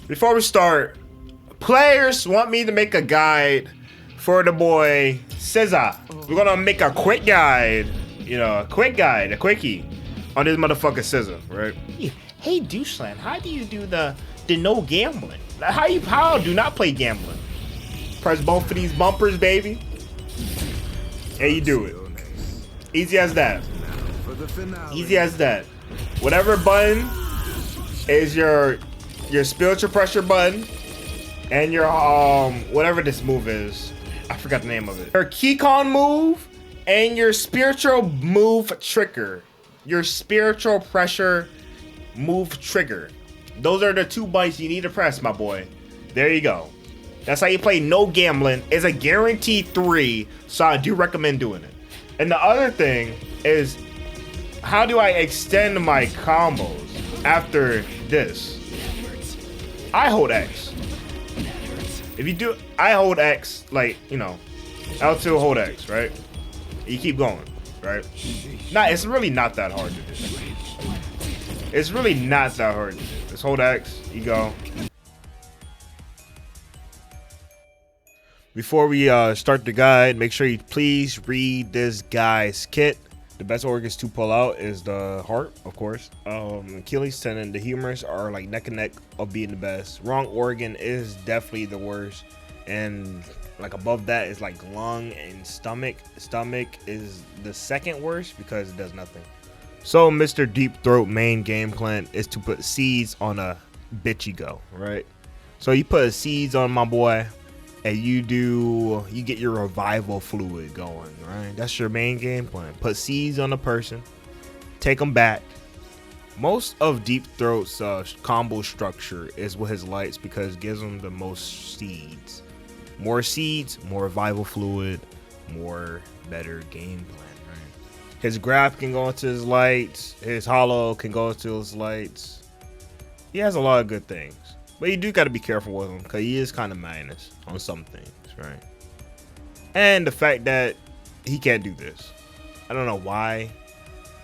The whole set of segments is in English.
Before we start, players want me to make a guide for the boy SZA. We're gonna make a quick guide, a quick guide, a quickie on this motherfucker SZA, right? Hey Deuceland, how do you do the no gambling? How do not play gambling? Press both of these bumpers, baby. And you do it. Easy as that. Easy as that. Whatever button is your spiritual pressure button and your whatever this move is. I forgot the name of it. Your keycon move and your spiritual move trigger. Your spiritual pressure move trigger. Those are the two buttons you need to press, my boy. There you go. That's how you play no gambling. It's a guaranteed 3, so I do recommend doing it. And the other thing is, how do I extend my combos after this? I hold X. If you do, I hold X, like, L2 hold X, right? You keep going, right? It's really not that hard to do. It's really not that hard to do. Just hold X, you go. Before we start the guide, make sure you please read this guy's kit. The best organs to pull out is the heart, of course. Achilles tendon, the humerus are like neck and neck of being the best. Wrong organ is definitely the worst. And like above that is like lung and stomach. Stomach is the second worst because it does nothing. So Mr. Deep Throat main game plan is to put seeds on a bitchy go, right? So you put seeds on my boy. And you get your revival fluid going, right? That's your main game plan. Put seeds on the person, take them back. Most of Deep Throat's combo structure is with his lights because it gives him the most seeds. More seeds, more revival fluid, more better game plan, right? His grab can go into his lights. His hollow can go into his lights. He has a lot of good things. But you do got to be careful with him because he is kind of minus on some things, right? And the fact that he can't do this. I don't know why.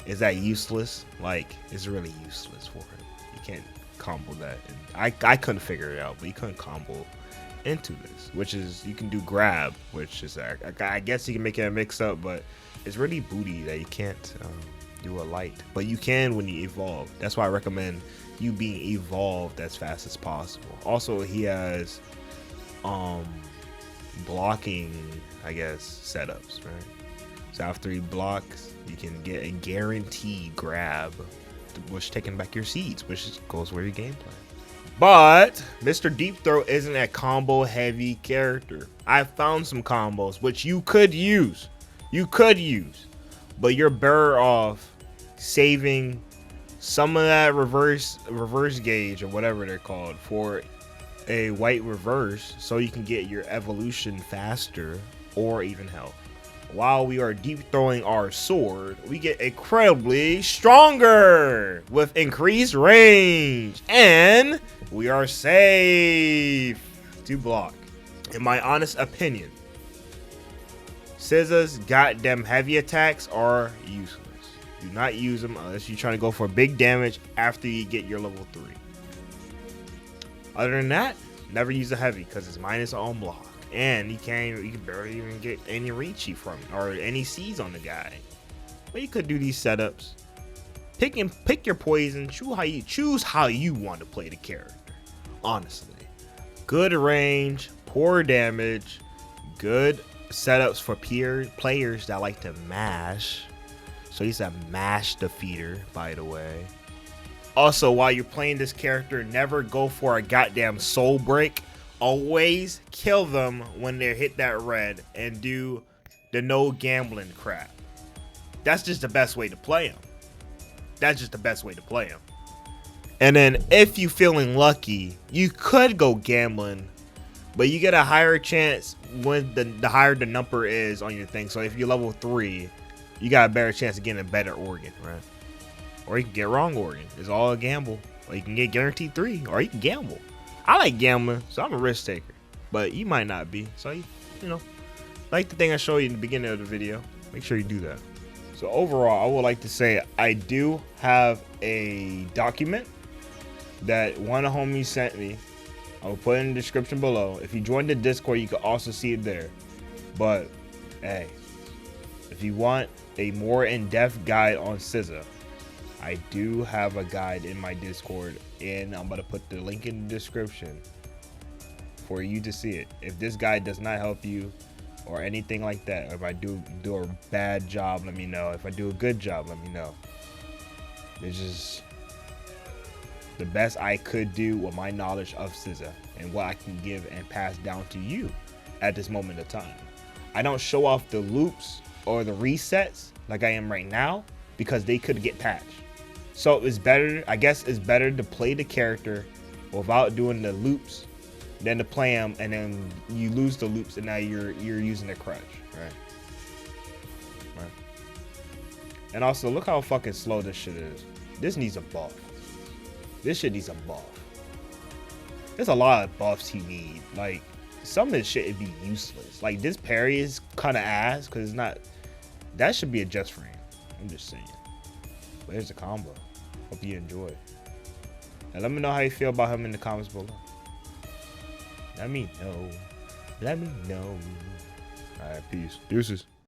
Is that useless? Like, it's really useless for him. You can't combo that. And I couldn't figure it out, but you couldn't combo into this, which is, you can do grab, which is, I guess you can make it a mix up, but it's really booty that you can't do a light. But you can when you evolve. That's why I recommend you being evolved as fast as possible. Also, he has blocking, I guess, setups, right? So after he blocks, you can get a guaranteed grab, which taking back your seeds, which goes where your game plan. But Mr. Deep Throat isn't a combo heavy character. I found some combos which you could use, but you're better off saving some of that reverse gauge or whatever they're called for a white reverse so you can get your evolution faster or even health. While we are deep throwing our sword, we get incredibly stronger with increased range and we are safe to block. In my honest opinion, SZA's goddamn heavy attacks are useless. Do not use them unless you're trying to go for big damage after you get your level 3. Other than that, never use a heavy because it's minus on block. And you can barely even get any reachy from it or any seeds on the guy. But you could do these setups. Pick your poison. Choose how you want to play the character. Honestly. Good range, poor damage, good setups for players that like to mash. So he's a mash defeater, by the way. Also, while you're playing this character, never go for a goddamn soul break. Always kill them when they hit that red and do the no gambling crap. That's just the best way to play him. And then if you feeling lucky, you could go gambling, but you get a higher chance when the higher the number is on your thing. So if you're level 3, you got a better chance of getting a better organ, right? Or you can get wrong organ. It's all a gamble. Or you can get guaranteed 3, or you can gamble. I like gambling, so I'm a risk taker. But you might not be. So, like the thing I showed you in the beginning of the video, make sure you do that. So overall, I would like to say I do have a document that one of the homies sent me I'll put it in the description below. If you join the Discord, you can also see it there. But hey, if you want a more in-depth guide on SZA, I do have a guide in my Discord, and I'm going to put the link in the description for you to see it. If this guide does not help you or anything like that, if I do a bad job, let me know. If I do a good job, let me know. This is the best I could do with my knowledge of SZA and what I can give and pass down to you at this moment of time. I don't show off the loops or the resets like I am right now because they could get patched. So it's better, I guess it's better to play the character without doing the loops than to play them and then you lose the loops and now you're using a crutch, right? And also, look how fucking slow this shit is. This needs a buff. This shit needs a buff. There's a lot of buffs he need. Like, some of this shit would be useless. Like, this parry is kind of ass because it's not. That should be a just frame. I'm just saying. But here's the combo. Hope you enjoy. Now, let me know how you feel about him in the comments below. Let me know. Let me know. Alright, peace. Deuces.